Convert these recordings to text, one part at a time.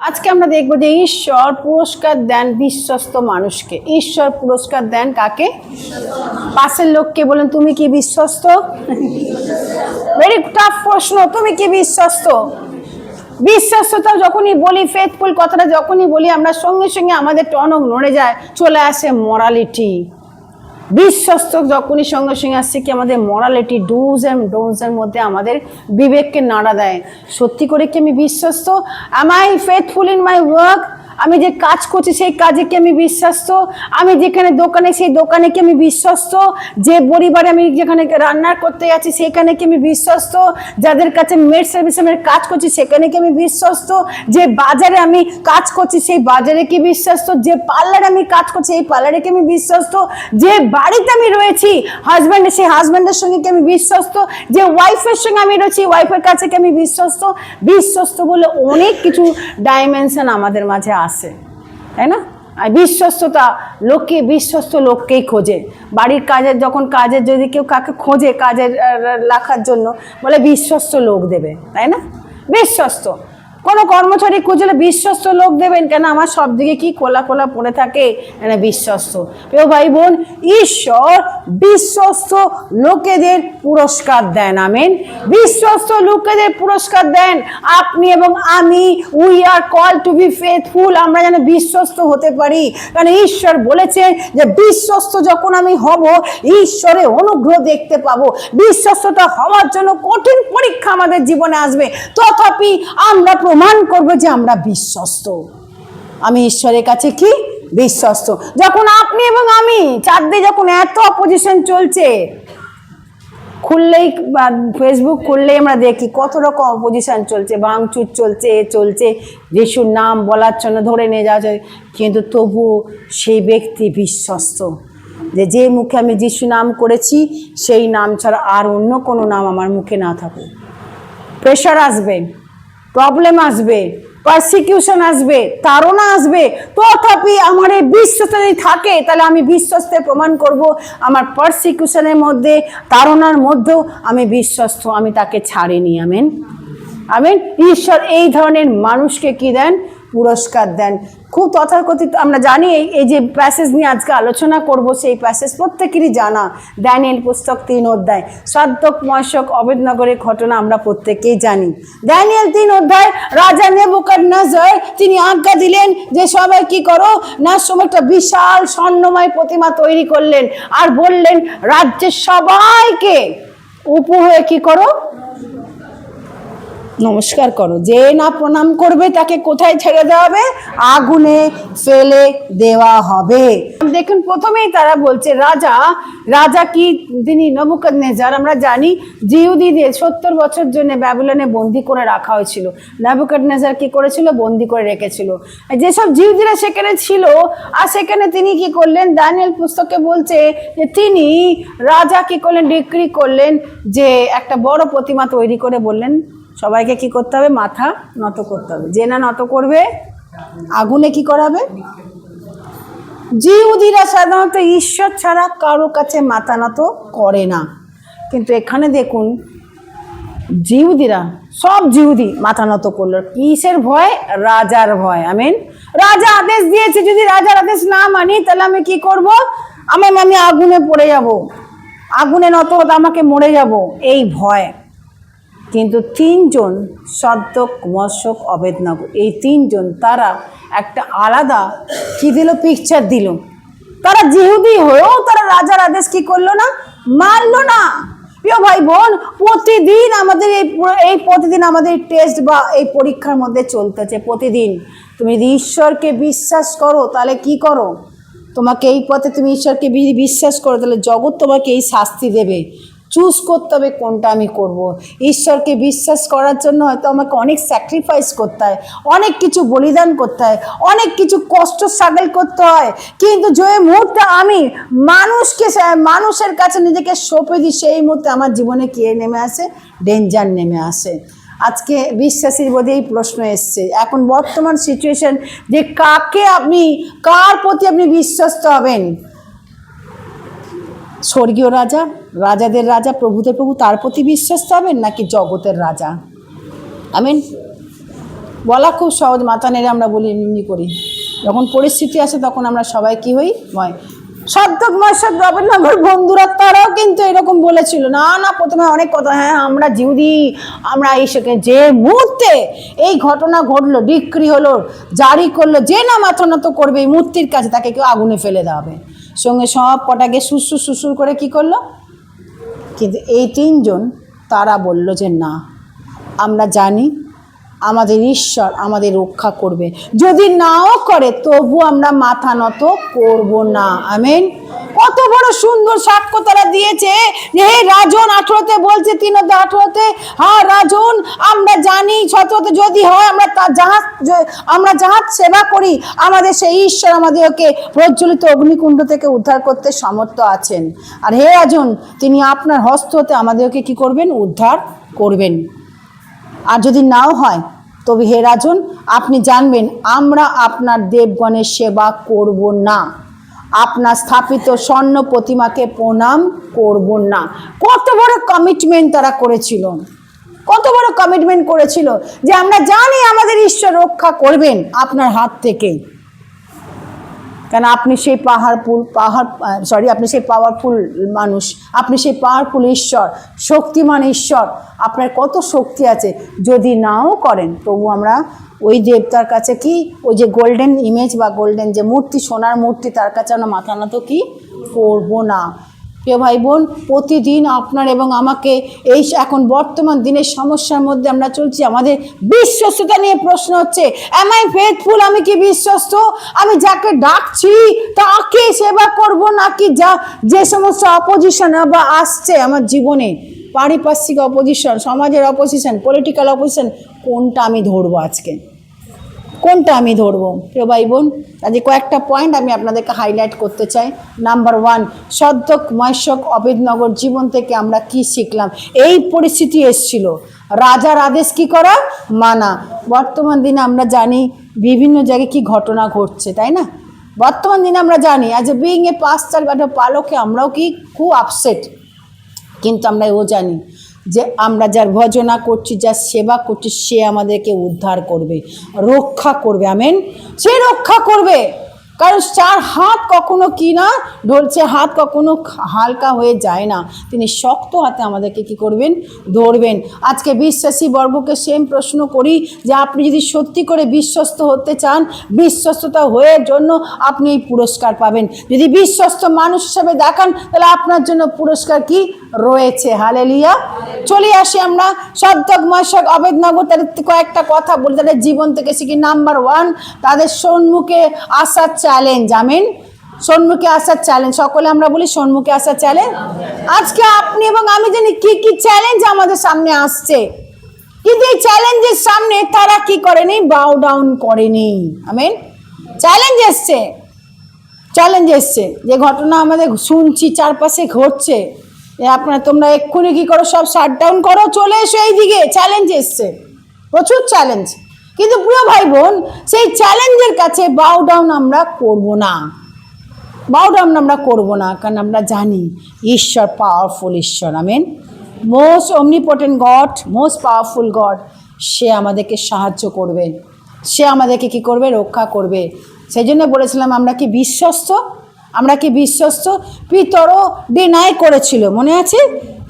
আজকে আমরা দেখব যে ঈশ্বর পুরস্কার দেন বিশ্বস্ত মানুষকে। ঈশ্বর পুরস্কার দেন কাকে? পাশের লোককে বলেন, তুমি কি বিশ্বস্ত? ভেরি টাফ প্রশ্ন, তুমি কি বিশ্বস্ত? বিশ্বস্ততা যখনই বলি, ফেথফুল কথাটা যখনই বলি, আমরা সঙ্গে সঙ্গে আমাদের টনক নড়ে যায়, চলে আসে মরালিটি। বিশ্বস্ত যখনই সঙ্গে সঙ্গে আসছে কি আমাদের মরালিটি, ডুজ অ্যান্ড ডোন্টস এর মধ্যে আমাদের বিবেককে নাড়া দেয়। সত্যি করে কি আমি বিশ্বস্ত? Am I faithful in my work? আমি যে কাজ করছি সেই কাজে কি আমি বিশ্বস্ত? আমি যেখানে দোকানে সেই দোকানে কি আমি বিশ্বস্ত? যে পরিবারে আমি যেখানে রান্না করতে যাচ্ছি সেখানে কি আমি বিশ্বস্ত? যাদের কাছে মেড সার্ভিসে আমি কাজ করছি সেখানে কি আমি বিশ্বস্ত? যে বাজারে আমি কাজ করছি সেই বাজারে কি বিশ্বস্ত? যে পার্লারে আমি কাজ করছি এই পার্লারে কি আমি বিশ্বস্ত? যে বাড়িতে আমি রয়েছি হাজব্যান্ডের, সেই হাজব্যান্ডের সঙ্গে কি আমি বিশ্বস্ত? যে ওয়াইফের সঙ্গে আমি রয়েছি ওয়াইফের কাছে কি আমি বিশ্বস্ত? বিশ্বস্ত বলে অনেক কিছু ডাইমেনশন আমাদের মাঝে আসে, তাই না? আর বিশ্বস্ততা লোককে, বিশ্বস্ত লোককেই খোঁজে। বাড়ির কাজের যখন কাজের যদি কেউ কাকে খোঁজে কাজের রাখার জন্য, বলে বিশ্বস্ত লোক দেবে, তাই না? বিশ্বস্ত কোনো কর্মচারী খুঁজলে বিশ্বস্ত লোক দেবেন কেন? আমার সব দিকে কি খোলা খোলা পড়ে থাকে, বিশ্বস্ত। প্রিয় ভাই বোন, ঈশ্বর বিশ্বস্ত লোকেদের পুরস্কার দেন। আমেন। বিশ্বস্ত লোকেদের পুরস্কার দেন। আপনি এবং আমি, we are call to be faithful. আমরা যেন বিশ্বস্ত হতে পারি, কারণ ঈশ্বর বলেছেন যে বিশ্বস্ত যখন আমি হব ঈশ্বরের অনুগ্রহ দেখতে পাবো। বিশ্বস্ততা হওয়ার জন্য কঠিন পরীক্ষা আমাদের জীবনে আসবে, তথাপি আমরা প্রমাণ করবো যে আমরা বিশ্বস্ত। আমি ঈশ্বরের কাছে কি বিশ্বস্ত। যখন আপনি এবং আমি চারদিকে যখন এত অপোজিশন চলছে, খুললেই ফেসবুক খুললেই আমরা দেখি কত রকম অপোজিশন চলছে, ভাঙচুর চলছে, যিশুর নাম বলার জন্য ধরে নিয়ে যাওয়া যায়, কিন্তু তবু সেই ব্যক্তি বিশ্বস্ত যে মুখে আমি যিশু নাম করেছি সেই নাম ছাড়া আর অন্য কোনো নাম আমার মুখে না থাকে। প্রেশার আসবে, প্রবলেম আসবে, পারসিকিউশন আসবে, তাড়না আসবে, তথাপি আমার এই বিশ্বস্ত যদি থাকে তাহলে আমি বিশ্বস্তের প্রমাণ করব। আমার পারসিকিউশনের মধ্যে, তাড়নার মধ্যেও আমি বিশ্বস্ত, আমি তাকে ছাড়িনি। Amen, amen. ঈশ্বর এই ধরনের মানুষকে কি দেন? পুরস্কার দেন। খুব তথাকথিত আমরা জানি, এই যে প্যাসেজ নিয়ে আজকে আলোচনা করব সেই প্যাসেজ প্রত্যেকেরই জানা। দানিয়েল পুস্তক 3 অধ্যায়, সাদ্দক মশক অবেদনগরের ঘটনা আমরা প্রত্যেকেই জানি। দানিয়েল 3 অধ্যায়, রাজা নেবুকাদনেজার তিনি আজ্ঞা দিলেন যে সবাই কি করো না, সময় একটা বিশাল স্বর্ণময় প্রতিমা তৈরি করলেন আর বললেন রাজ্যের সবাইকে উপুর হয়ে কি করো, নমস্কার করো। যে না প্রণাম করবে তাকে কোথায় ছেড়ে দেওয়া হবে? আগুনে ফেলে দেওয়া হবে। দেখুন, প্রথমেই তারা বলছে রাজা কি তিনি নেবুকাদনেজার। আমরা জানি জিহুদীদের 70 বছর জন্য ব্যাবিলনে বন্দি করে রাখা হয়েছিল। নেবুকাদনেজার কি করেছিল? বন্দি করে রেখেছিল। যেসব জিহুদীরা সেখানে ছিল, আর সেখানে তিনি কি করলেন? দানিয়েল পুস্তকে বলছে যে তিনি রাজা কি করলেন? ডিক্রি করলেন যে একটা বড় প্রতিমা তৈরি করে বললেন সবাইকে কি করতে হবে? মাথা নত করতে হবে। যে না নত করবে আগুনে কি করাবে? জিহুদীরা সাধারণত ঈশ্বর ছাড়া কারো কাছে মাথা নত করে না, কিন্তু এখানে দেখুন জিহুদীরা, সব জিহুদি মাথা নত করলো। কিসের ভয়? রাজার ভয়। আমেন। রাজা আদেশ দিয়েছে, যদি রাজার আদেশ না মানি তাহলে আমি কি করব? আমি আগুনে পড়ে যাব, আগুনে নত হতে আমাকে মরে যাব, এই ভয়। কিন্তু 3 জন সাদ্দক মশক অবেদনগো, এই 3 জন তারা একটা আলাদা কি দিল? পিকচার দিল। তারা জিহুদি হয়েও তারা রাজার আদেশ কি করলো না? মানলো না। প্রিয় ভাই বোন, প্রতিদিন আমাদের প্রতিদিন আমাদের টেস্ট বা এই পরীক্ষার মধ্যে চলতেছে। প্রতিদিন তুমি যদি ঈশ্বরকে বিশ্বাস করো তাহলে কি করো? তোমাকে এই পথে তুমি ঈশ্বরকে বিশ্বাস করো তাহলে জগৎ তোমাকে এই শাস্তি দেবে। চুজ করতে হবে কোনটা আমি করব। ঈশ্বরকে বিশ্বাস করার জন্য হয়তো আমাকে অনেক স্যাক্রিফাইস করতে হয়, অনেক কিছু বলিদান করতে হয়, অনেক কিছু কষ্ট স্ট্রাগল করতে হয়, কিন্তু যে মুহূর্তে আমি মানুষের কাছে নিজেকে সঁপে দিই সেই মুহূর্তে আমার জীবনে কি নেমে আসে? ডেঞ্জার নেমে আসে। আজকে বিশ্বাসীর বোধে এই প্রশ্ন এসছে এখন বর্তমান সিচুয়েশন, যে কার প্রতি আপনি বিশ্বস্ত হবেন? স্বর্গীয় রাজা, রাজাদের রাজা, প্রভুদের প্রভু, তার প্রতি বিশ্বস্ত হবেন নাকি জগতের রাজা? আমেন। বলা খুব সহজ, মাথা নেড়ে আমরা বলি এমনি করি, যখন পরিস্থিতি আসে তখন আমরা সবাই কি হই, ভয়। সার্থক মাসাদ রবীন্দ্রনগর বন্ধুরা তারাও কিন্তু এরকম বলেছিল, না না প্রথমে অনেক কথা, হ্যাঁ আমরা জিউদি, আমরা এই যে মুহূর্তে এই ঘটনা ঘটলো, ডিক্রি হলো, জারি করলো, যে না মাথা নত করবে এই মূর্তির কাছে তাকে কেউ আগুনে ফেলে দেওয়া হবে, সঙ্গে সব কটাকে সুসুর সুসুর করে কি করলো। কিন্তু এই তিনজন তারা বলল যে না, আমরা জানি আমাদের ঈশ্বর আমাদের রক্ষা করবে, যদি নাও করে তবু আমরা মাথা নত করব না। আমেন। কত বড় সুন্দর সাক্ষ্য তারা দিয়েছে যে হে রাজন, 18তে বলছে 3:18, হ্যাঁ রাজন আমরা জানি 17তে যদি হয় আমরা জাহাজ সেবা করি, আমাদের সেই ঈশ্বর আমাদেরকে প্রজ্বলিত অগ্নিকুণ্ড থেকে উদ্ধার করতে সামর্থ্য আছেন, আর হে রাজন তিনি আপনার হস্ত হতে আমাদেরকে কি করবেন, উদ্ধার করবেন। আর যদি নাও হয় তবে হে রাজন আপনি জানবেন আমরা আপনার দেবগণের সেবা করব না, আপনার স্থাপিত স্বর্ণ প্রতিমাকে প্রণাম করব না। কত বড় কমিটমেন্ট তারা করেছিল, কত বড় কমিটমেন্ট করেছিল যে আমরা জানি আমাদের ঈশ্বর রক্ষা করবেন আপনার হাত থেকে, কেন আপনি সেই আপনি সেই পাওয়ারফুল মানুষ, আপনি সেই পাওয়ারফুল ঈশ্বর, শক্তিমান ঈশ্বর, আপনার কত শক্তি আছে, যদি নাও করেন তবু আমরা ওই দেবতার কাছে কি, ওই যে গোল্ডেন ইমেজ বা গোল্ডেন যে মূর্তি, সোনার মূর্তি, তার কাছে আমরা মাথা নত কি করব না। প্রিয় ভাই বোন, প্রতিদিন আপনার এবং আমাকে এই এখন বর্তমান দিনের সমস্যার মধ্যে আমরা চলছি, আমাদের বিশ্বস্ততা নিয়ে প্রশ্ন হচ্ছে, অ্যাম আই ফেথফুল, আমি কি বিশ্বস্ত, আমি যাকে ডাকছি তাকে সেবা করব নাকি যে সমস্ত অপোজিশন বা আসছে আমার জীবনে, পারিপার্শ্বিক অপোজিশন, সমাজের অপোজিশন, পলিটিক্যাল অপোজিশন, কোনটা আমি ধরবো আজকে, কোনটা আমি ধরবো। প্রিয় ভাই বোন, আজকে কয়েকটা পয়েন্ট আমি আপনাদেরকে হাইলাইট করতে চাই। নাম্বার 1, সার্থক মাসাদ অভেদনগর জীবন থেকে আমরা কি শিখলাম। এই পরিস্থিতি এসেছিল, রাজার আদেশ কি করা, মানা। বর্তমান দিনে আমরা জানি বিভিন্ন জায়গায় কি ঘটনা ঘটছে, তাই না? বর্তমান দিনে আমরা জানি আজ বিইং এ পাস্টার বা পালকে আমরাও কি খুব আপসেট, কিন্তু আমরা এও জানি যে আমরা যার ভজনা করছি, যার সেবা করছি, সে আমাদেরকে উদ্ধার করবে, রক্ষা করবে। আমেন। সে রক্ষা করবে, কারণ যার হাত কখনো কি না ঢলছে, হাত কখনো হালকা হয়ে যায় না, তিনি শক্ত হাতে আমাদেরকে কি করবেন, ধরবেন। আজকে বিশ্বাসী বর্গকে সেম প্রশ্ন করি যে আপনি যদি সত্যি করে বিশ্বস্ত হতে চান, বিশ্বস্ততা হয়ে জন্য আপনি এই পুরস্কার পাবেন। যদি বিশ্বস্ত মানুষ হিসেবে দেখান তাহলে আপনার জন্য পুরস্কার কি রয়েছে। হালেলুয়া। চলে আসি আমরা সার্থক মাসাদ অভেদনগর, তাদের কয়েকটা কথা বলি তাদের জীবন থেকে শিখি। নাম্বার 1, তাদের সম্মুখে আসার চ্যালেঞ্জ। আমেন। সম্মুখে আসার চ্যালেঞ্জ, সকলে আমরা বলি সম্মুখে আসার চ্যালেঞ্জ। আজকে আপনি এবং আমি জানি কি কি চ্যালেঞ্জ আমাদের সামনে আসছে, কিন্তু এই চ্যালেঞ্জের সামনে তারা কি করেনি, বাউ ডাউন করেনি। আমেন। চ্যালেঞ্জ এসছে, চ্যালেঞ্জ এসছে, যে ঘটনা আমাদের শুনছি চারপাশে ঘটছে, আপনারা তোমরা এক্ষুনি কি করো, সব শাট ডাউন করো, চলে এসো এইদিকে, চ্যালেঞ্জ এসছে, প্রচুর চ্যালেঞ্জ। কিন্তু প্রিয় ভাই বোন, সেই চ্যালেঞ্জের কাছে বাউ ডাউন আমরা করব না, বাউ ডাউন আমরা করব না, কারণ আমরা জানি ঈশ্বর পাওয়ারফুল ঈশ্বর। Amen. Most omnipotent God, most powerful God, সে আমাদেরকে সাহায্য করবে, সে আমাদেরকে কি করবে, রক্ষা করবে। সেই জন্য বলেছিলাম আমরা কি বিশ্বস্ত, আমরা কি বিশ্বস্ত। পিতরও ডিনাই করেছিল, মনে আছে?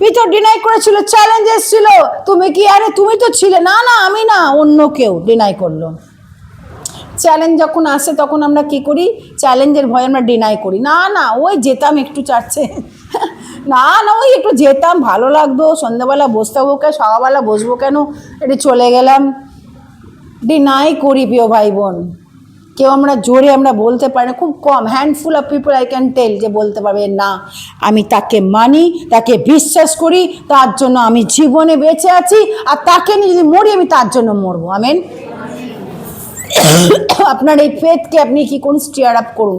পিতর ডিনাই করেছিল, চ্যালেঞ্জ এসেছিল, তুমি কি, আরে তুমি তো ছিলে, না না আমি না, অন্য কেউ ডিনাই করলো। চ্যালেঞ্জ যখন আসে তখন আমরা কি করি, চ্যালেঞ্জের ভয় আমরা ডিনাই করি, না না ওই যেতাম একটু চাচ্ছে, না না ওই একটু যেতাম, ভালো লাগতো, সন্ধ্যাবেলা বসতে হবো কেন, সকালবেলা বসবো কেন, একটু চলে গেলাম, ডিনাই করি। প্রিয় ভাই বোন, কেউ আমরা জোরে আমরা বলতে পারি না, খুব কম, handful of people I can tell, যে বলতে পারবে না আমি তাকে মানি, তাকে বিশ্বাস করি, তার জন্য আমি জীবনে বেঁচে আছি, আর তাকে নিয়ে যদি মরি আমি তার জন্য মরবো। আমেন। আপনার এই ফেথকে আপনি কি করুন, স্টিয়ার আপ করুন,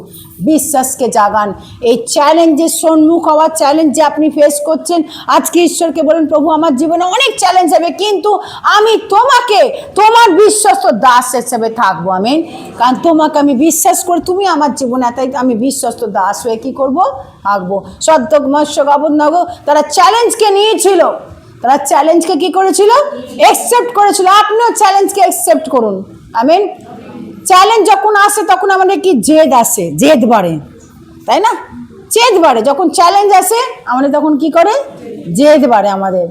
বিশ্বাসকে জাগান। এই চ্যালেঞ্জের সম্মুখ হওয়ার চ্যালেঞ্জ যে আপনি ফেস করছেন, আজকে ঈশ্বরকে বলেন প্রভু আমার জীবনে অনেক চ্যালেঞ্জ হবে, কিন্তু আমি তোমাকে তোমার বিশ্বস্ত দাস হিসেবে থাকবো। আমেন। কারণ তোমাকে আমি বিশ্বাস করি, তুমি আমার জীবনে, তাই আমি বিশ্বস্ত দাস হয়ে কি করবো, থাকবো। সার্থক মাসাদ অভেদনগর তারা চ্যালেঞ্জকে নিয়েছিল, তারা চ্যালেঞ্জকে কি করেছিল? অ্যাকসেপ্ট করেছিল। আপনিও চ্যালেঞ্জকে অ্যাকসেপ্ট করুন। আমিন। চ্যালেঞ্জ যখন আসে তখন আমাদের কি জেদ আসে, জেদ বাড়ে, তাই না? জেদ বাড়ে যখন চ্যালেঞ্জ আসে আমাদের, তখন কি করে? জেদ বাড়ে আমাদের।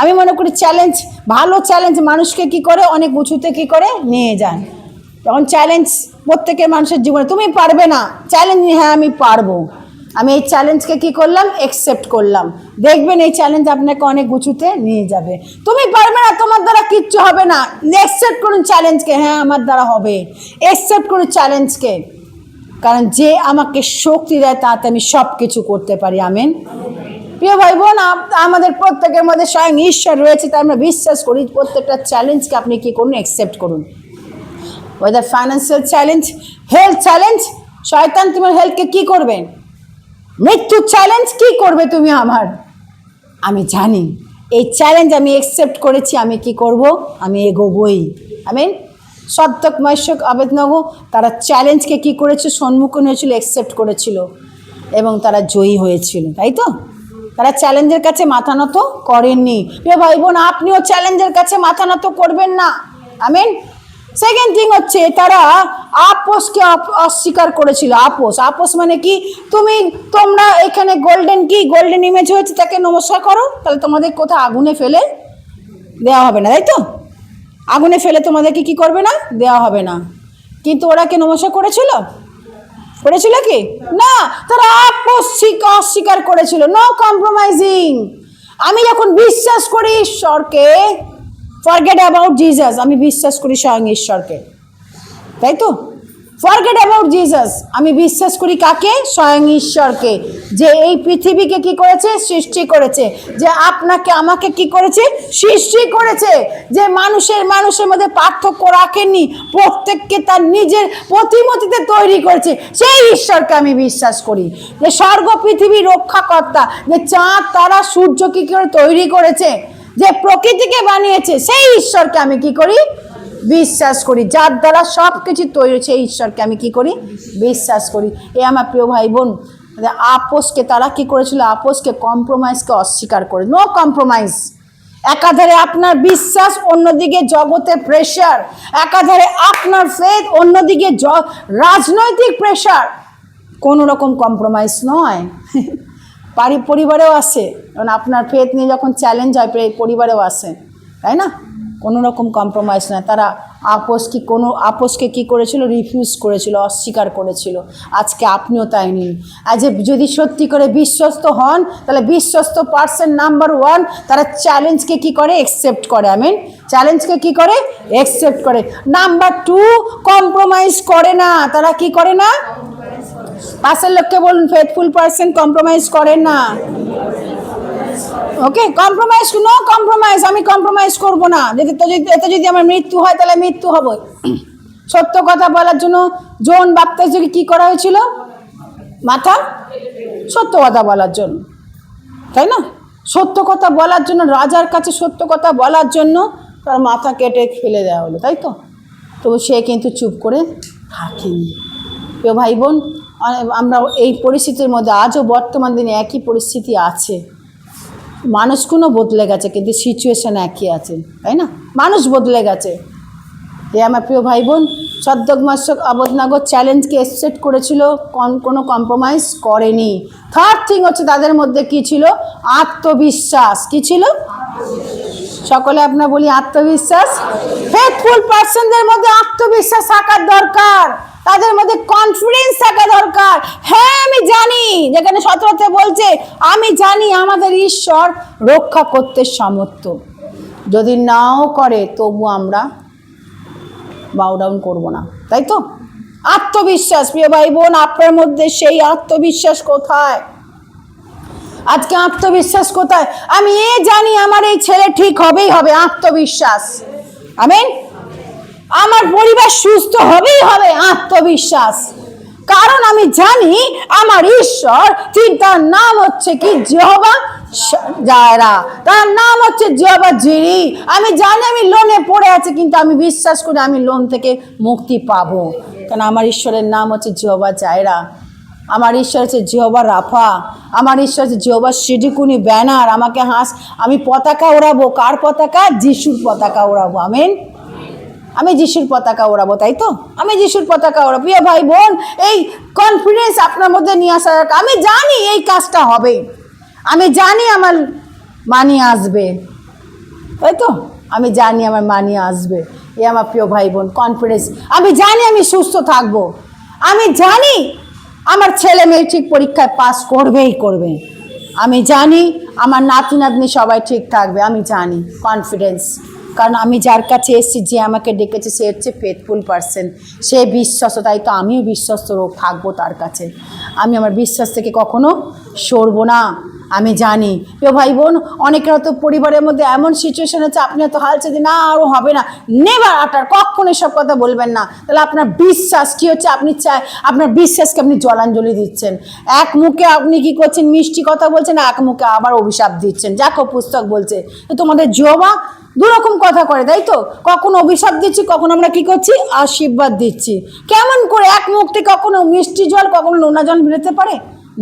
আমি মনে করি চ্যালেঞ্জ, ভালো চ্যালেঞ্জ মানুষকে কি করে? অনেক উঁচুতে কি করে নিয়ে যায়। যখন চ্যালেঞ্জ প্রত্যেকের মানুষের জীবনে, তুমি পারবে না, চ্যালেঞ্জ, হ্যাঁ আমি পারবো, আমি এই চ্যালেঞ্জকে কি করলাম? অ্যাকসেপ্ট করলাম। দেখবেন এই চ্যালেঞ্জ আপনাকে অনেক উঁচুতে নিয়ে যাবে। তুমি পারবে না, তোমার দ্বারা কিচ্ছু হবে না, অ্যাকসেপ্ট করুন চ্যালেঞ্জকে। হ্যাঁ আমার দ্বারা হবে, অ্যাকসেপ্ট করুন চ্যালেঞ্জকে। কারণ যে আমাকে শক্তি দেয় তাতে আমি সব কিছু করতে পারি। আমেন। প্রিয় ভাই বোন, আমাদের প্রত্যেকের মধ্যে স্বয়ং ঈশ্বর রয়েছে, তাই আমরা বিশ্বাস করি প্রত্যেকটা চ্যালেঞ্জকে আপনি কি করুন? অ্যাকসেপ্ট করুন। Weather financial challenge, health challenge, শয়তান তোমার হেলথকে কি করবে? মৃত্যুর চ্যালেঞ্জ কি করবে তুমি আমার? আমি জানি এই চ্যালেঞ্জ আমি অ্যাকসেপ্ট করেছি, আমি কি করব? আমি এগোবই। আমিন। সদ্যক মৈশক আবেদনগো তারা চ্যালেঞ্জকে কি করেছে? সম্মুখীন হয়েছিল, অ্যাকসেপ্ট করেছিল এবং তারা জয়ী হয়েছিল, তাই তো? তারা চ্যালেঞ্জের কাছে মাথা নত করেননি। প্রিয় ভাই বোন, আপনিও চ্যালেঞ্জের কাছে মাথা নত করবেন না। আমিন। সেকেন্ড থিং হচ্ছে তারা আপোসকে অস্বীকার করেছিল। আপোস, আপোস মানে কি? তোমরা এখানে গোল্ডেন কি গোল্ডেন ইমেজ হয়েছে তাকে নমস্কার করো, তাহলে তোমাদের কোথাও আগুনে ফেলে দেওয়া হবে না, তাই তো? আগুনে ফেলে তোমাদেরকে কি করবে না? দেওয়া হবে না। কিন্তু ওরা কে নমস্কার করেছিল? করেছিল কি না? তারা আপোসকে অস্বীকার করেছিল। No compromising. আমি যখন বিশ্বাস করি ঈশ্বরকে, ফরগেট অ্যাবাউট জিসাস, আমি বিশ্বাস করি স্বয়ং ঈশ্বরকে, তাই তো? ফরগেট অ্যাবাউট জিসাস, আমি বিশ্বাস করি কাকে? স্বয়ং ঈশ্বরকে, যে এই পৃথিবীকে কি করেছে? সৃষ্টি করেছে। যে আপনাকে আমাকে কি করেছে? সৃষ্টি করেছে। যে মানুষের মধ্যে পার্থক্য রাখেননি, প্রত্যেককে তার নিজের প্রতিমূর্তিতে তৈরি করেছে, সেই ঈশ্বরকে আমি বিশ্বাস করি। যে স্বর্গ পৃথিবী রক্ষাকর্তা, যে চাঁদ তারা সূর্য কি করে তৈরি করেছে, যে প্রকৃতিকে বানিয়েছে, সেই ঈশ্বরকে আমি কি করি? বিশ্বাস করি। যার দ্বারা সব কিছু তৈরি হয়েছে, এই ঈশ্বরকে আমি কি করি? বিশ্বাস করি। এ আমার প্রিয় ভাই বোন, আপোসকে তারা কি করেছিল? আপোসকে, কম্প্রোমাইজকে অস্বীকার করে। No compromise. একাধারে আপনার বিশ্বাস, অন্যদিকে জগতের প্রেশার, একাধারে আপনার ফেথ, অন্যদিকে রাজনৈতিক প্রেশার। কোনো রকম কম্প্রোমাইজ নয়। পরিবারেও আসে, কারণ আপনার ফেথ নিয়ে যখন চ্যালেঞ্জ হয় পরিবারেও আসে, তাই না? কোনো রকম কম্প্রোমাইজ নয়। তারা আপোসকে কি করেছিল? রিফিউজ করেছিল, অস্বীকার করেছিল। আজকে আপনিও তাই নিন। আজ যদি সত্যি করে বিশ্বস্ত হন, তাহলে বিশ্বস্ত পার্সন নাম্বার 1 তারা চ্যালেঞ্জকে কি করে? অ্যাকসেপ্ট করে। আমিন। চ্যালেঞ্জকে কি করে? অ্যাকসেপ্ট করে। নাম্বার 2, কম্প্রোমাইজ করে না। তারা কি করে না? পাশের লোককে বলুন, ফেথফুল পার্সন কম্প্রোমাইজ করেন না। ওকে, কম্প্রোমাইজ, নো কম্প্রোমাইজ। আমি কম্প্রোমাইজ করবো না। এতে যদি আমার মৃত্যু হয় তাহলে মৃত্যু হবে। সত্য কথা বলার জন্য জন বাপ্তিস্মকে কি করা হয়েছিল? মাথা, সত্য কথা বলার জন্য, তাই না? সত্য কথা বলার জন্য, রাজার কাছে সত্য কথা বলার জন্য তার মাথা কেটে ফেলে দেওয়া হলো, তাই তো? তবু সে কিন্তু চুপ করে থাকেনি। প্রিয় ভাই বোন, আমরা এই পরিস্থিতির মধ্যে আজও বর্তমান দিনে একই পরিস্থিতি আছে। মানুষগুলো বদলে গেছে, কিন্তু সিচুয়েশান একই আছে, তাই না? মানুষ বদলে গেছে। এ আমার প্রিয় ভাই বোন, সদ্যগ্মাসক আবদনাগর চ্যালেঞ্জকে অ্যাকসেপ্ট করেছিল, কোনো কম্প্রোমাইজ করেনি। থার্ড থিং হচ্ছে তাদের মধ্যে কি ছিল? আত্মবিশ্বাস। কি ছিল? সকলে আপনার বলি আত্মবিশ্বাস। ফেথফুল পার্সনদের মধ্যে আত্মবিশ্বাস থাকার দরকার, তাদের মধ্যে কনফিডেন্স থাকা দরকার। হ্যাঁ আমি জানি, যেখানে 17তে বলছে আমি জানি আমাদের ঈশ্বর রক্ষা করতে সামর্থ্য, যদি নাও করে তবু আমরা বাউ ডাউন করবো না, তাই তো? আত্মবিশ্বাস। প্রিয় ভাই বোন, আপনার মধ্যে সেই আত্মবিশ্বাস কোথায়? আজকে আত্মবিশ্বাস কোথায়? আমি জানি আমার এই ছেলে ঠিক হবেই হবে, আত্মবিশ্বাস। আমিন। আমার পরিবার সুস্থ হবেই হবে, আত্মবিশ্বাস। কারণ আমি জানি আমার ঈশ্বর, তার নাম হচ্ছে কি? যেহোভা জায়রা। তার নাম হচ্ছে যেহোভা জিরি। আমি জানি আমি লোনে পড়ে আছি, কিন্তু আমি বিশ্বাস করি আমি লোন থেকে মুক্তি পাবো, কারণ আমার ঈশ্বরের নাম হচ্ছে যেহোভা জায়রা। আমার ঈশ্বর হচ্ছে জিহোবা রাফা, আমার ঈশ্বর হচ্ছে জিহোবা সিডিকুনি ব্যানার। আমাকে আমি পতাকা ওড়াবো, কার পতাকা? যিশুর পতাকা ওড়াবো। আমেন। আমি যিশুর পতাকা ওড়াবো, তাই তো? আমি যিশুর পতাকা ওড়াবো। প্রিয় ভাই বোন, এই কনফিডেন্স আপনার মধ্যে নিয়ে আসা। আমি জানি এই কাজটা হবে, আমি জানি আমার মানি আসবে, তাই তো? আমি জানি আমার মানি আসবে। এই আমার প্রিয় ভাই বোন কনফিডেন্স। আমি জানি আমি সুস্থ থাকবো, আমি জানি আমার ছেলে মেয়ে ঠিক পরীক্ষায় পাস করবেই করবে, আমি জানি আমার নাতি নাতনি সবাই ঠিক থাকবে, আমি জানি। কনফিডেন্স। কারণ আমি যার কাছে এসেছি, যে আমাকে ডেকেছে, সে হচ্ছে ফেথফুল পারসন, সে বিশ্বস্ত। তাই তো আমিও বিশ্বস্ত থাকবো তার কাছে। আমি আমার বিশ্বাস থেকে কখনো সরবো না। আমি জানি। প্রিয় ভাই বোন, অনেকের হয়তো পরিবারের মধ্যে এমন সিচুয়েশন আছে, আপনি হয়তো হাল ছেড়ে না আরও হবে না, নেভার আটার, কখনো এসব কথা বলবেন না। তাহলে আপনার বিশ্বাস কী হচ্ছে? আপনি আপনার বিশ্বাসকে আপনি জলাঞ্জলি দিচ্ছেন। এক মুখে আপনি কি করছেন? মিষ্টি কথা বলছেন, এক মুখে আবার অভিশাপ দিচ্ছেন। যাকো পুস্তক বলছে তো তোমাদের জিহ্বা দুরকম কথা করে, তাই তো? কখনো অভিশাপ দিচ্ছি, কখনো আমরা কি করছি? আশীর্বাদ দিচ্ছি। কেমন করে এক মুখ থেকে কখনো মিষ্টি জল, কখনো নোনা জল বেরোতে পারে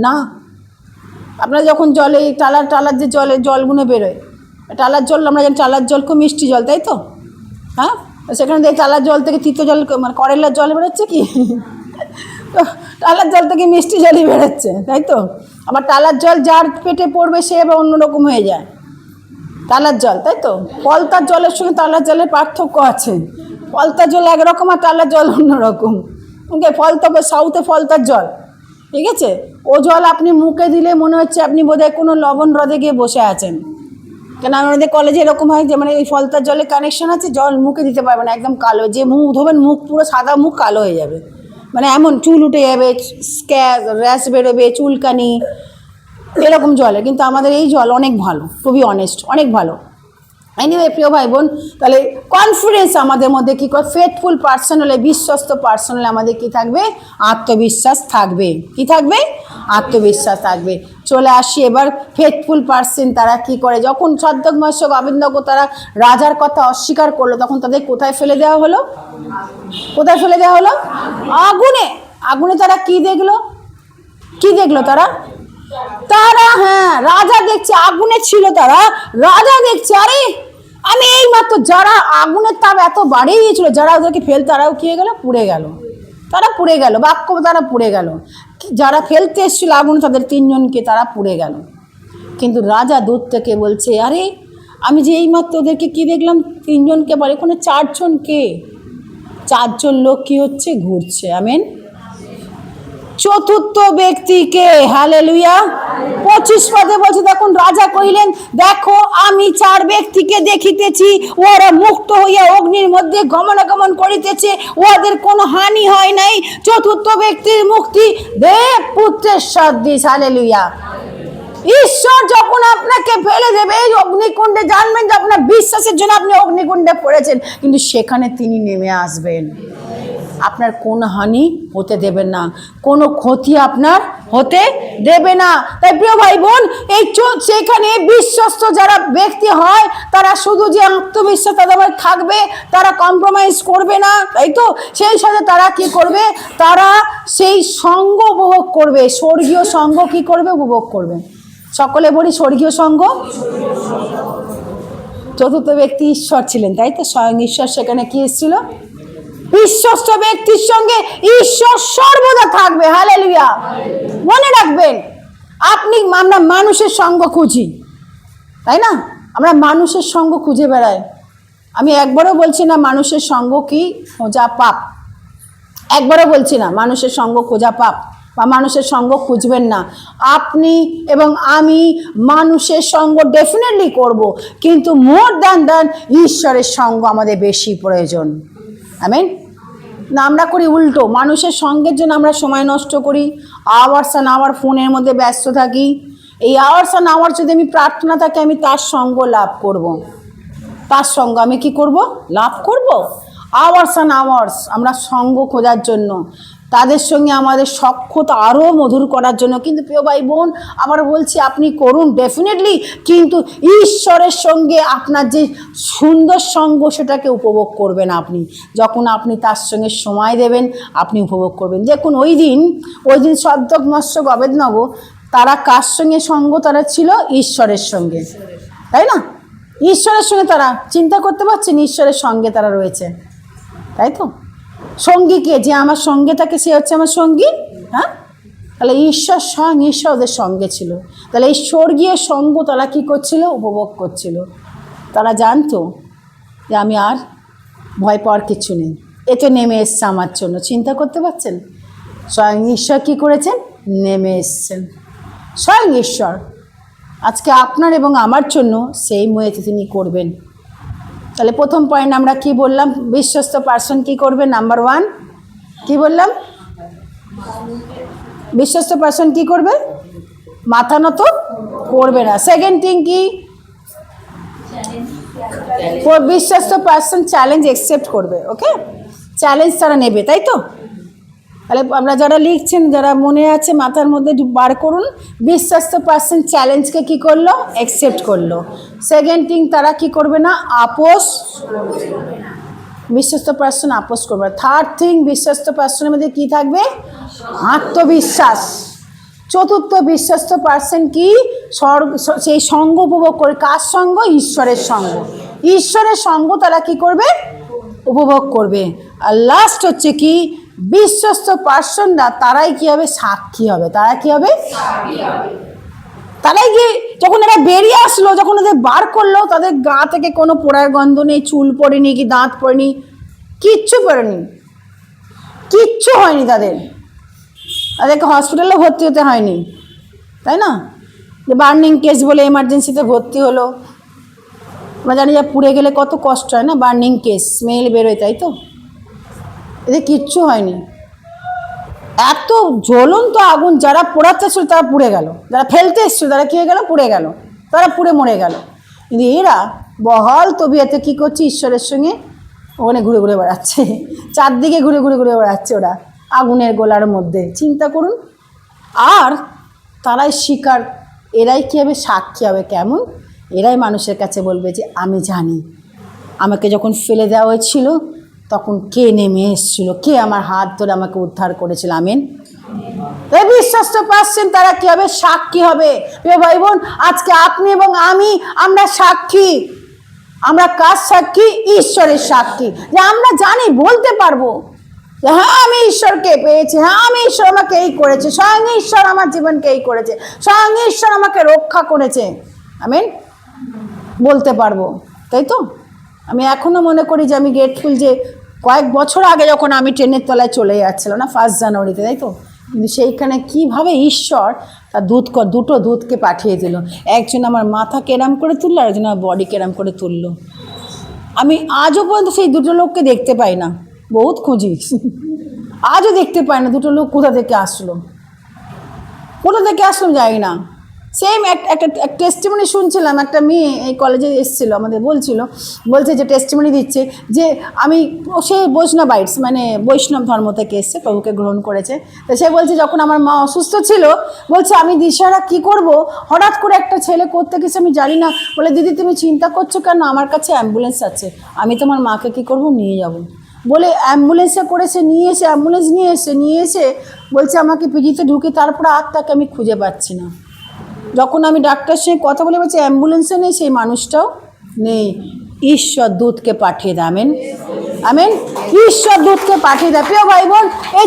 না? আপনারা যখন জলে টালার যে জলগুলো বেরোয়, টালার জল আমরা জানি, টালার জল খুব মিষ্টি জল, তাই তো? হ্যাঁ, সেখানে দেখি টালার জল থেকে তিতো জল, মানে করেলার জল বেরোচ্ছে কি? তো টালার জল থেকে মিষ্টি জলই বেরোচ্ছে, তাই তো? আবার টালার জল যার পেটে পড়বে সে আবার অন্যরকম হয়ে যায়, টালার জল, তাই তো? পলতার জলের সঙ্গে টালার জলের পার্থক্য আছে। পলতার জল একরকম আর টালার জল অন্যরকম। ওকে, সাউথে ফলতার জল, ঠিক আছে? ও জল আপনি মুখে দিলে মনে হচ্ছে আপনি বোধহয় কোনো লবণ হ্রদে গিয়ে বসে আছেন। কেন আমাদের কলেজে এরকম হয় যে মানে এই ফলতার জলে কানেকশন আছে, জল মুখে দিতে পারবে না, একদম কালো। যে মুখ ধোবেন, মুখ পুরো সাদা, মুখ কালো হয়ে যাবে, মানে এমন চুল উঠে যাবে, র্যাশ বেরোবে, চুলকানি, এরকম জলে। কিন্তু আমাদের এই জল অনেক ভালো, খুবই অনেস্ট, অনেক ভালো। এনিওয়ে প্রিয় ভাই বোন, তাহলে কনফিডেন্স আমাদের মধ্যে কী করে? ফেথফুল পার্সন হলে, বিশ্বস্ত পার্সন হলে আমাদের কী থাকবে? আত্মবিশ্বাস থাকবে। কি থাকবে? আত্মবিশ্বাস থাকবে। চলে আসি এবার ফেথফুল পার্সন তারা কি করে? যখন ছদ্মবেশ গোবিন্দকে তারা রাজার কথা অস্বীকার করলো, তখন তাদের কোথায় ফেলে দেওয়া হলো? কোথায় ফেলে দেওয়া হলো? আগুনে। আগুনে তারা কি দেখলো? কি দেখলো তারা? হ্যাঁ, রাজা দেখছে, আগুনে ছিল তারা, রাজা দেখছে আরে আমি এই মাত্র, যারা আগুনের তাপ এত বাড়িয়ে দিয়েছিল, যারা ওদেরকে তারাও কি হয়ে গেল? পুড়ে গেল। তারা পুড়ে গেল, বাক্য তারা পুড়ে গেল। যারা ফেলতে এসেছিল আগুন, তাদের 3 জনকে তারা পুড়ে গেল। কিন্তু রাজা দূর থেকে বলছে আরে আমি যে এই মাত্র ওদেরকে কি দেখলাম? 3 জনকে, বলে ওখানে 4 জনকে, 4 জন লোক কি হচ্ছে? ঘুরছে। আমেন। চতুর্থ ব্যক্তিকে, হালেলুয়া। 25 পদে বলছে, দেখুন রাজা কহিলেন, দেখো আমি 4 ব্যক্তিকে দেখিতেছি, ওরা মুক্ত হইয়া অগ্নির মধ্যে গমনাগমন করিতেছে, ওদের কোনো হানি হয় নাই। চতুর্থ ব্যক্তির মুক্তি দেব পুত্রের সদৃশ। হালেলুয়া। ঈশ্বর যখন আপনাকে ফেলে দেবে এই অগ্নিকুণ্ডে, জানবেন যে আপনার বিশ্বাসের জন্য আপনি অগ্নিকুণ্ডে পড়েছেন, কিন্তু সেখানে তিনি নেমে আসবেন। আপনার কোনো হানি হতে দেবেন না, কোনো ক্ষতি আপনার হতে দেবে না। তাই প্রিয় ভাই বোন, এই সেখানে বিশ্বস্ত যারা ব্যক্তি হয়, তারা শুধু যে আত্মবিশ্বাস তাদের থাকবে, তারা কম্প্রোমাইজ করবে না, তাই তো? সেই সাথে তারা কি করবে? তারা সেই সঙ্গ উপভোগ করবে, স্বর্গীয় সঙ্গ কি করবে? উপভোগ করবে। সকলে বলি স্বর্গীয় সঙ্গ। চতুর্থ ব্যক্তি ঈশ্বর ছিলেন, তাই তো? স্বয়ং ঈশ্বর সেখানে কি এসেছিল? বিশ্বস্ত ব্যক্তির সঙ্গে ঈশ্বর সর্বদা থাকবে। হালেলুয়া। মনে রাখবেন, আমরা মানুষের সঙ্গ খুঁজি, তাই না? আমরা মানুষের সঙ্গ খুঁজে বেড়াই। আমি একবারও বলছি না মানুষের সঙ্গ কি খোঁজা পাপ, একবারও বলছি না মানুষের সঙ্গ খোঁজা পাপ বা মানুষের সঙ্গ খুঁজবেন না। আপনি এবং আমি মানুষের সঙ্গ ডেফিনেটলি করব, কিন্তু মোর দ্যান ঈশ্বরের সঙ্গ আমাদের বেশি প্রয়োজন। আমেন। না, আমরা করি উল্টো, মানুষের সঙ্গের জন্য আমরা সময় নষ্ট করি, আওয়ার্স অ্যান্ড আওয়ার ফোনের মধ্যে ব্যস্ত থাকি। এই আওয়ার্স অ্যান্ড আওয়ার যদি আমি প্রার্থনা থাকি, আমি তার সঙ্গ লাভ করব, তার সঙ্গ আমি কি করব? লাভ করব। আওয়ার্স অ্যান্ড আওয়ার্স আমরা সঙ্গ খোঁজার জন্য, তাদের সঙ্গে আমাদের সখ্যতা আরও মধুর করার জন্য। কিন্তু প্রিয় ভাই বোন, আবার বলছি আপনি করুন ডেফিনেটলি, কিন্তু ঈশ্বরের সঙ্গে আপনার যে সুন্দর সঙ্গ সেটাকে উপভোগ করবেন আপনি। যখন আপনি তার সঙ্গে সময় দেবেন আপনি উপভোগ করবেন। দেখুন ওই দিন সদ্যক মৎস্য অবেদনগ তারা কার সঙ্গে সঙ্গ? তারা ছিল ঈশ্বরের সঙ্গে, তাই না? ঈশ্বরের সঙ্গে তারা চিন্তা করতে পারছেন, ঈশ্বরের সঙ্গে তারা রয়েছে, তাই তো? সঙ্গী কে? যে আমার সঙ্গে থাকে সে হচ্ছে আমার সঙ্গী। হ্যাঁ, তাহলে ঈশ্বর স্বয়ং ঈশ্বর ওদের সঙ্গে ছিল। তাহলে এই স্বর্গীয় সঙ্গ তারা কী করছিল? উপভোগ করছিল। তারা জানতো যে আমি আর ভয় পাওয়ার কিছু নেই, এ তো নেমে এসছে আমার জন্য। চিন্তা করতে পারছেন? স্বয়ং ঈশ্বর কী করেছেন? নেমে এসছেন। স্বয়ং ঈশ্বর আজকে আপনার এবং আমার জন্য সেই ময়েতে তিনি করবেন। তাহলে প্রথম পয়েন্ট আমরা কি বললাম? বিশ্বস্ত পার্সন কি করবে? নাম্বার 1 কি বললাম? বিশ্বস্ত পার্সন কি করবে? মাথা নত করবে না। সেকেন্ড থিং কি? বিশ্বস্ত পার্সন চ্যালেঞ্জ অ্যাকসেপ্ট করবে। ওকে, চ্যালেঞ্জ তারা নেবে, তাই তো? তাহলে আমরা যারা লিখছেন, যারা মনে আছে মাথার মধ্যে বার করুন। বিশ্বস্ত পার্সন চ্যালেঞ্জকে কি করলো? অ্যাকসেপ্ট করলো। সেকেন্ড থিং, তারা কি করবে না? আপোষ। বিশ্বস্ত পার্সন আপোষ করবে। থার্ড থিং, বিশ্বস্ত পার্সনের মধ্যে কি থাকবে? আত্মবিশ্বাস। চতুর্থ, বিশ্বস্ত পার্সন কি? সেই সঙ্গ উপভোগ করে। কার সঙ্গ? ঈশ্বরের সঙ্গ। ঈশ্বরের সঙ্গ তারা কি করবে? উপভোগ করবে। আর লাস্ট হচ্ছে কি? বিশ্বস্ত পার্সনরা তারাই কি হবে? সাক্ষী হবে। তারা কি হবে? তারাই গিয়ে যখন এরা বেরিয়ে আসলো, যখন ওদের বার করলো, তাদের গা থেকে কোনো পোড়ার গন্ধ নেই, চুল পড়েনি, কি দাঁত পড়েনি, কিচ্ছু পড়েনি, কিচ্ছু হয়নি তাদের। তাদেরকে হসপিটালে ভর্তি হতে হয়নি, তাই না? যে বার্নিং কেস বলে এমার্জেন্সিতে ভর্তি হলো। আমরা জানি যে পুড়ে গেলে কত কষ্ট হয় না, বার্নিং কেস, স্মেল বেরোয়, তাই তো? এদের কিচ্ছু হয়নি। এত জ্বলন্ত আগুন, যারা পোড়াতে এসেছিল তারা পুড়ে গেল, যারা ফেলতে এসেছিল তারা কী হয়ে গেল? পুড়ে গেল, তারা পুড়ে মরে গেল। কিন্তু এরা বহাল তবিয়তে কী করছে? ঈশ্বরের সঙ্গে ওখানে ঘুরে ঘুরে বেড়াচ্ছে, চারদিকে ঘুরে ঘুরে ঘুরে বেড়াচ্ছে ওরা আগুনের গোলার মধ্যে। চিন্তা করুন। আর তারাই শিকার, এরাই কী হবে? সাক্ষী হবে। কেমন? এরাই মানুষের কাছে বলবে যে আমি জানি আমাকে যখন ফেলে দেওয়া হয়েছিল তখন কে নেমে এসেছিল, কে আমার হাত ধরে আমাকে উদ্ধার করেছিল। আমেন। এই বিশ্বস্ত পার্সন তারা কী হবে? সাক্ষী হবে। প্রিয় ভাই বোন, আজকে আপনি এবং আমি, আমরা সাক্ষী। আমরা কার সাক্ষী? ঈশ্বরের সাক্ষী। যে আমরা জানি, বলতে পারবো যে হ্যাঁ আমি ঈশ্বরকে পেয়েছি, হ্যাঁ আমি ঈশ্বর আমাকে এই করেছে, স্বয়ং ঈশ্বর আমার জীবনকে এই করেছে, স্বয়ং ঈশ্বর আমাকে রক্ষা করেছে। আমেন, বলতে পারবো, তাই তো? আমি এখনও মনে করি যে আমি গ্রেটফুল যে কয়েক বছর আগে যখন আমি ট্রেনের তলায় চলে যাচ্ছিলাম না 1 জানুয়ারিতে, তাই তো? কিন্তু সেইখানে কীভাবে ঈশ্বর তার দুটো দূতকে পাঠিয়ে দিল। একজন আমার মাথা কেরাম করে তুললো, আর একজন আমার বডি কেরাম করে তুললো। আমি আজও পর্যন্ত সেই দুটো লোককে দেখতে পাই না, বহুত খুঁজি, আজও দেখতে পাই না দুটো লোক কোথা থেকে আসলো জানি না। সেম একটা টেস্টিমনি শুনছিলাম, একটা মেয়ে এই কলেজে এসেছিলো, আমাদের বলছে যে টেস্টিমনি দিচ্ছে যে সে বৈষ্ণবাইটস, মানে বৈষ্ণব ধর্ম থেকে এসছে, প্রভুকে গ্রহণ করেছে। তো সে বলছে যখন আমার মা অসুস্থ ছিল, বলছে আমি দিশারা কী করব, হঠাৎ করে একটা ছেলে করতে গেছে, আমি জানি না। বলে দিদি তুমি চিন্তা করছো কেন? আমার কাছে অ্যাম্বুলেন্স আছে, আমি তোমার মাকে কী করব? নিয়ে যাব। বলে অ্যাম্বুলেন্সে করেছে, অ্যাম্বুলেন্স নিয়ে এসে বলছে আমাকে পিজিতে ঢুকে, তারপরে আর তাকে আমি খুঁজে পাচ্ছি না। যখন আমি ডাক্তার সঙ্গে কথা বলে বলছি অ্যাম্বুলেন্সে নেই, সেই মানুষটাও নেই। ঈশ্বর দূতকে পাঠিয়ে দেয়। Amen, amen. ঈশ্বর দূতকে পাঠিয়ে দেয়। প্রিয় ভাই বোন, এই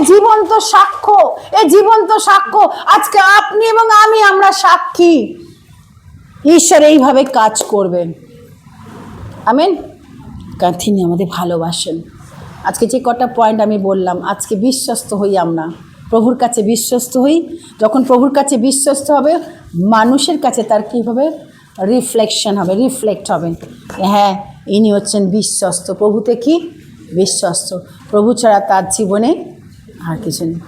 জীবন্ত সাক্ষ্য আজকে আপনি এবং আমি, আমরা সাক্ষী। ঈশ্বর এইভাবে কাজ করবেন। আমেন। কারণ তিনি আমাদের ভালোবাসেন। আজকে যে কটা পয়েন্ট আমি বললাম, আজকে বিশ্বস্ত হই, আমরা প্রভুর কাছে বিশ্বস্ত হই। যখন প্রভুর কাছে বিশ্বস্ত হবে, মানুষের কাছে তার কীভাবে রিফ্লেক্ট হবে, হ্যাঁ ইনি হচ্ছেন বিশ্বস্ত। প্রভুতে কি? বিশ্বস্ত। প্রভু ছাড়া তার জীবনে আর কিছু নেই।